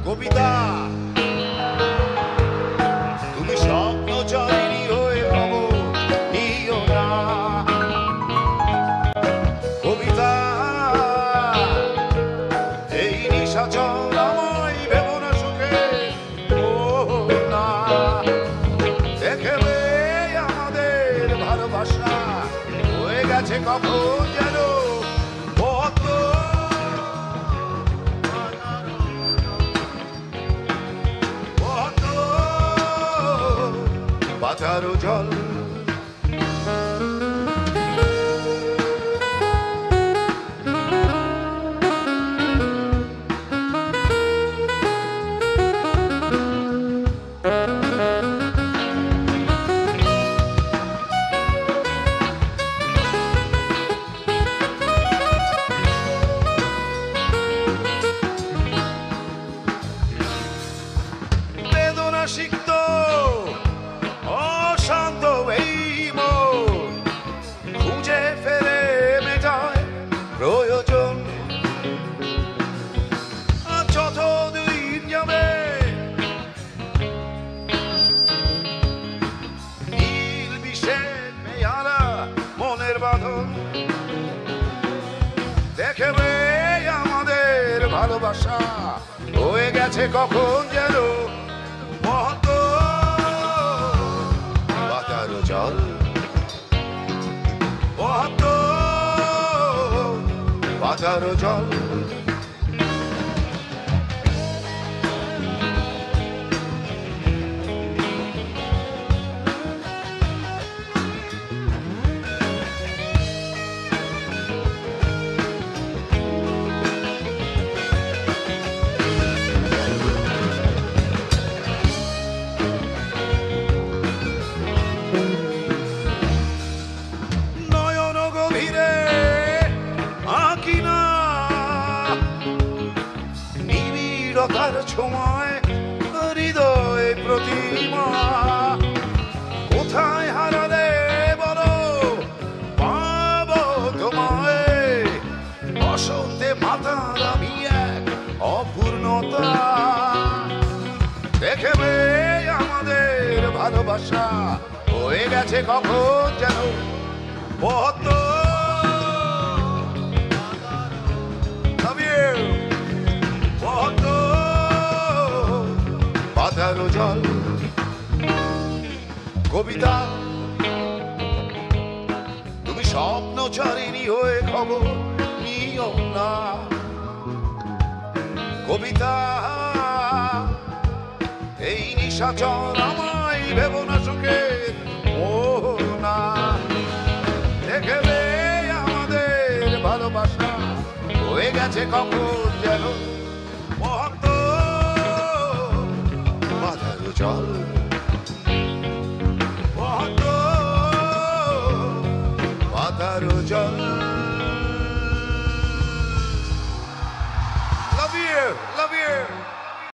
কবিতা তুমি স্বপ্নচারিণী হয়ে খবর নিও না। কবিতা এই নিশাচর আমায় ভেবো না সুখে ও না। দেখবে আমাদের ভালোবাসা হয়ে গেছে কখন যেন বাঁচারো জল। বেদনা সিক্ত অশান্ত এই মন খুঁজে ফেরে মেটায় প্রয়োজন। যতদিন যাবে নীল বিষের মেয়ারা মনের বাঁধন। দেখবে আমাদের ভালোবাসা হয়ে গেছে কখন যেন মহৎ বাঁচারো জল। মহৎ বাঁচারো জল। নিবিড়তার সময় হৃদয় প্রতিমা কোথায় হারালে বলো পাব তোমায়। বসন্তে মাতার আমি এক অপূর্ণতা। দেখবে আমাদের ভালোবাসা হয়ে গেছে কখন যেন মহৎ। বাঁচারো জল। কবিতা তুমি স্বপ্নচারিণী হয়ে খবর নিও না। কবিতা এই নিশাচর আমায় ভেবো না সুখে ও না। দেখবে আমাদের ভালোবাসা হয়ে গেছে কখন যেন মহৎ বাঁচারো জল। মহৎ বাঁচারো জল।